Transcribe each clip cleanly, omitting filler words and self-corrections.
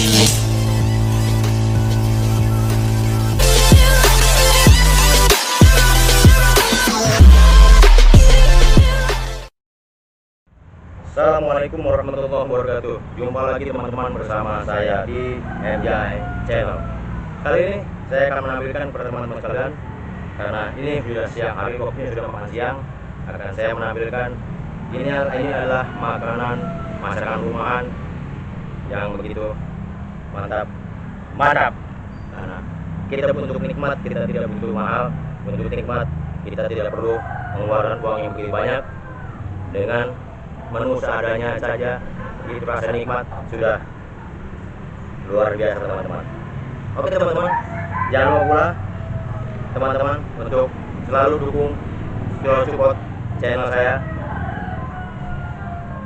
Assalamualaikum warahmatullahi wabarakatuh. Jumpa lagi teman-teman bersama saya di MJ Channel. Kali ini saya akan menampilkan kepada teman-teman sekalian, karena ini sudah siang hari, waktunya sudah makan siang. Akan saya menampilkan ini adalah makanan masakan rumahan yang begitu mantap. Karena kita untuk nikmat kita tidak begitu mahal, untuk nikmat kita tidak perlu mengeluarkan uang yang begitu banyak. Dengan menu seadanya saja itu rasa nikmat sudah luar biasa teman-teman. Oke teman-teman, jangan lupa pula teman-teman untuk selalu dukung, selalu support channel saya,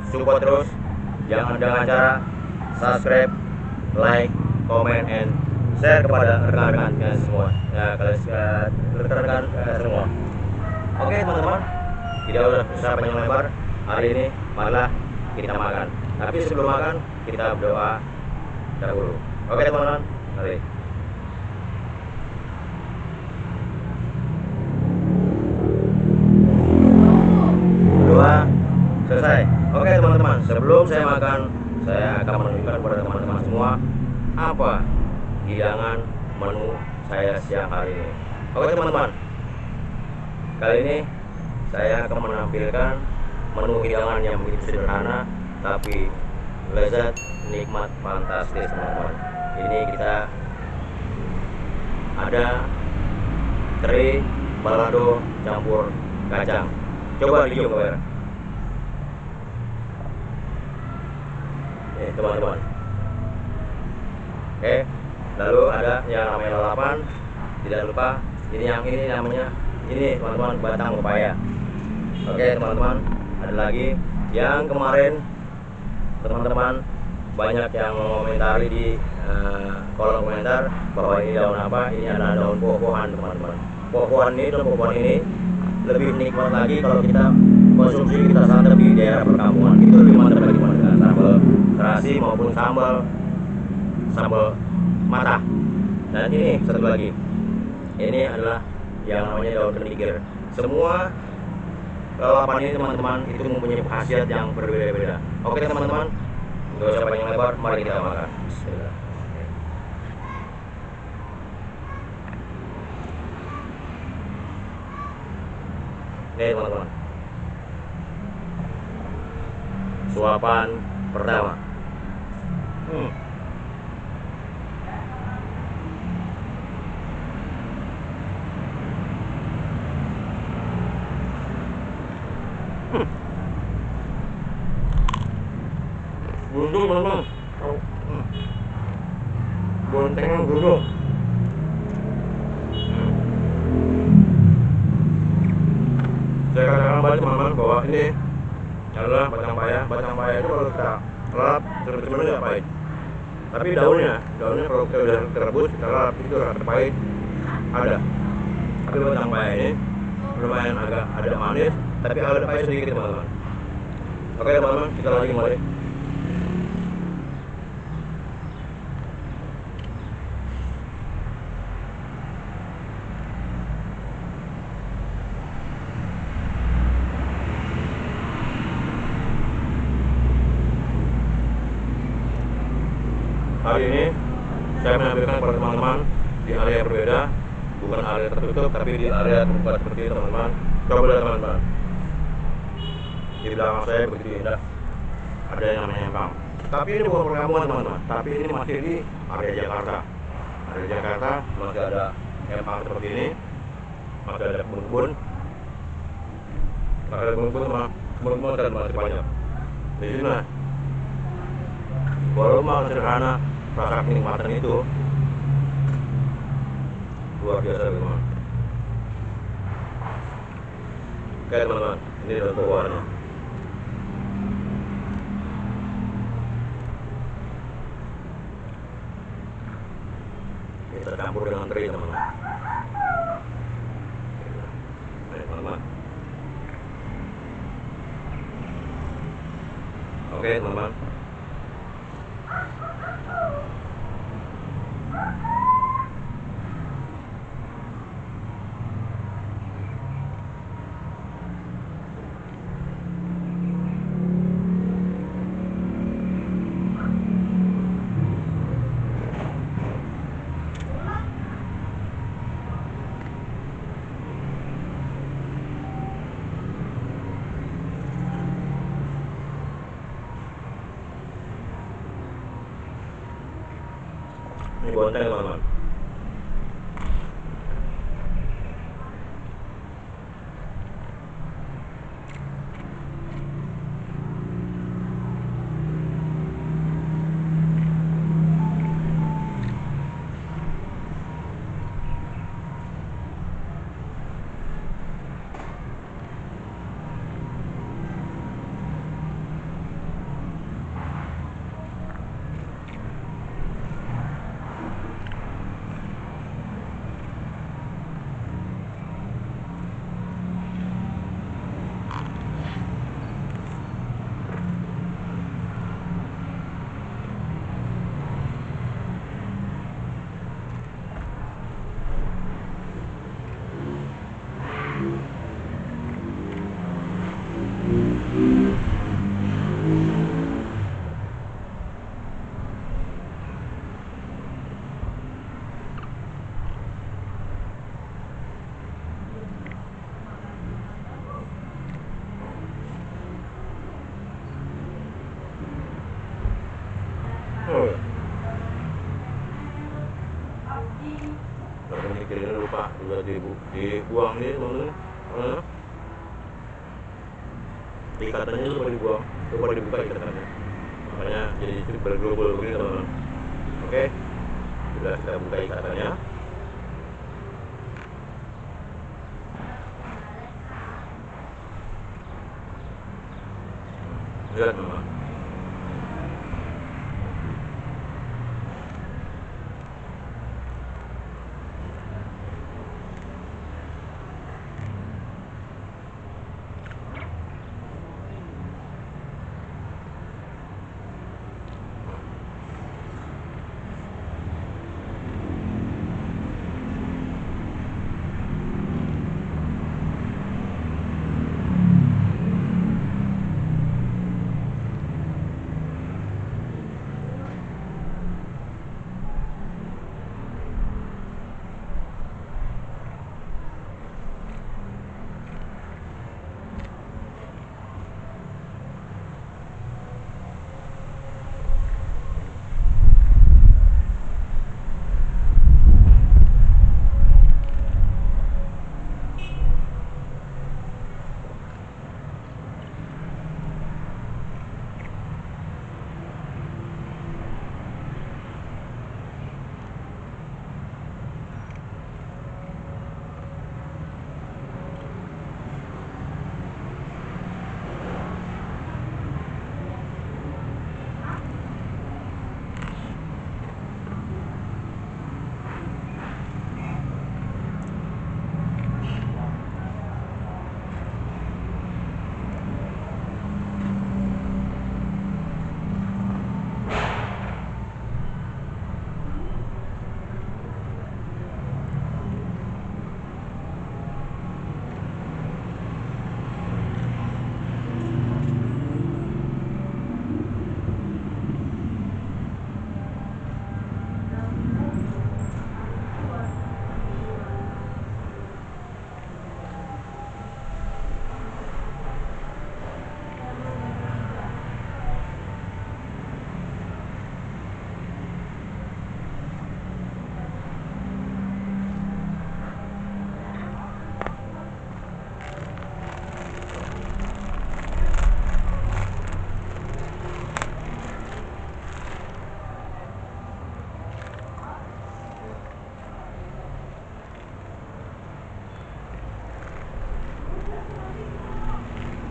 support terus, jangan dengan cara subscribe, like, comment, and share kepada rekan-rekan semua, rekan-rekan semua. Oke teman-teman, tidak usah panjang lebar. Hari ini marilah kita makan. Tapi sebelum makan kita berdoa dahulu. Oke teman-teman, mari. Berdoa selesai. Oke teman-teman, sebelum saya makan, saya akan menunjukkan kepada teman-teman semua apa hidangan menu saya siang hari ini. Oke teman-teman, kali ini saya akan menampilkan menu hidangan yang begitu sederhana tapi lezat, nikmat, fantastis teman-teman. Ini kita ada teri balado campur kacang. Coba dicium kamera. Teman-teman. Lalu ada yang namanya lalapan. Tidak lupa ini namanya teman-teman batang pepaya. Oke teman-teman, ada lagi yang kemarin teman-teman banyak yang mengomentari di kolom komentar bahwa ini daun apa, ini adalah daun poh-pohan teman-teman. Poh-pohan ini lebih nikmat lagi kalau kita konsumsi, kita santap di daerah perkampungan. Itu lebih mantap lagi dengan sambal terasi maupun sambal matah. Dan ini satu lagi, ini adalah yang namanya daun kenikir. Semua lalapan ini teman-teman itu mempunyai khasiat yang berbeda-beda. Oke teman-teman, nggak usah panjang lebar, mari kita makan. Bismillah. Oke teman-teman, suapan pertama. Gundul teman-teman, bontengan gundul. Saya katakan balik teman-teman bahwa ini adalah batang paya. Batang paya itu kalau kita lap sebenarnya pahit, tapi daunnya kalau kita udah rebus kita lap itu rasa pahit ada. Tapi batang paya ini lumayan agak ada manis, tapi ada pahit sedikit teman-teman. Oke teman-teman, kita lagi mulai. Hari ini saya menampilkan kepada teman-teman di area yang berbeda, bukan area tertutup tapi di area terbuka seperti ini teman-teman. Coba lihat teman-teman, di belakang saya begitu indah, ada yang namanya Empang. Tapi ini bukan perkampungan teman-teman, tapi ini masih di area Jakarta. Area Jakarta masih ada Empang seperti ini, masih ada kebun-kebun, dan masih banyak. Di sini walaupun sederhana, rasa kenikmatan itu luar biasa teman-teman. Oke teman-teman, ini daun pohonnya. Kita campur dengan teri teman-teman. Teman-teman. Oke teman-teman. Ini bonteng teman-teman. Mikirin lupa juga dibuang nih teman-teman. Ikatannya lupa dibuang, lupa dibuka ikatannya, makanya jadi bergerombol begini teman-teman. Oke, sudah kita buka ikatannya. Lihat teman-teman.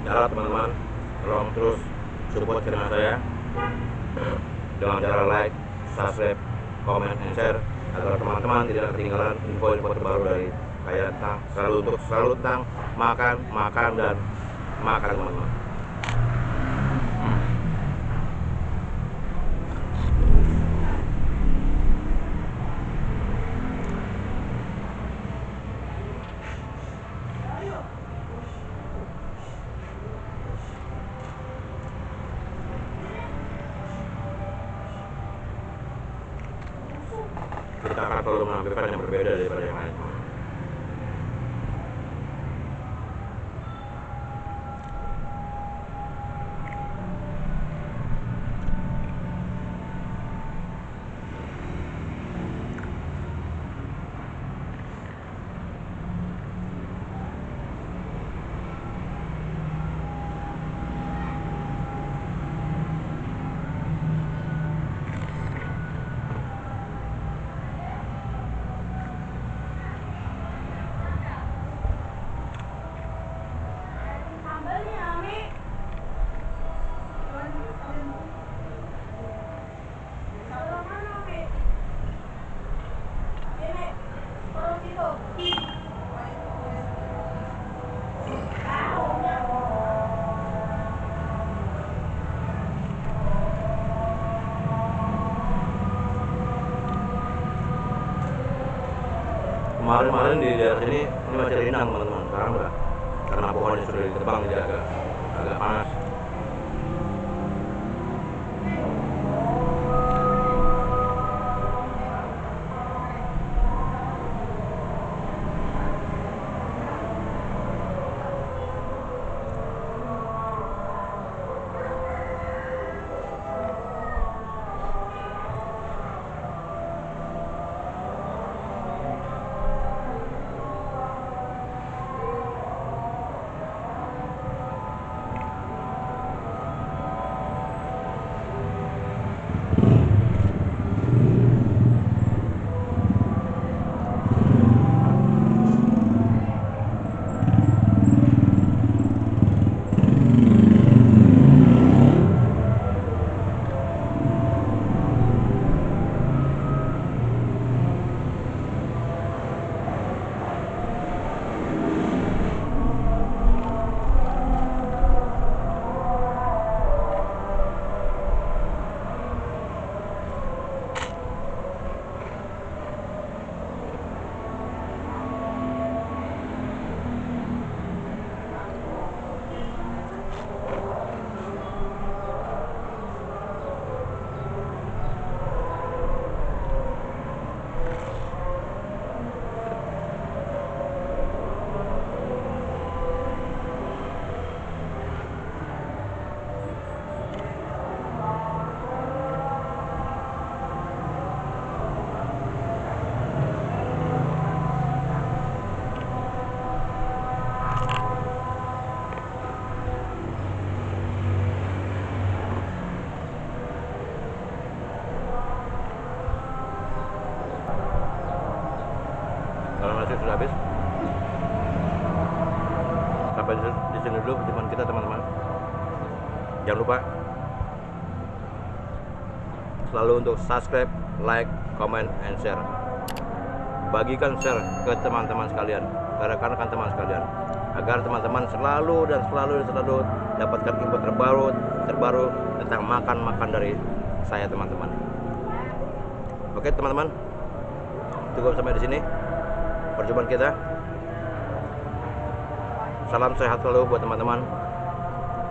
Nyala teman-teman, tolong terus support channel saya dengan cara like, subscribe, comment, and share agar teman-teman tidak ketinggalan info-info terbaru dari saya tentang selalu tentang makan dan makan teman-teman. akan selalu menampilkan yang berbeda daripada yang lain. Kemarin-kemarin di daerah sini ini masih rindang teman-teman, sekarang enggak, karena pohonnya sudah ditebang jadi agak panas. Kalau nasi sudah habis, sampai di sini dulu perjumpaan kita teman-teman. Jangan lupa selalu untuk subscribe, like, comment, and share. Bagikan share ke teman-teman sekalian, ke rekan-rekan teman sekalian, agar teman-teman selalu dapatkan info terbaru tentang makan dari saya teman-teman. Oke teman-teman, cukup sampai di sini perjumpaan kita. Salam sehat selalu buat teman-teman.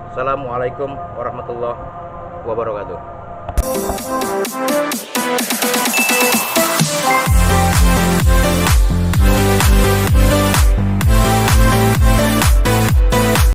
Assalamualaikum warahmatullahi wabarakatuh.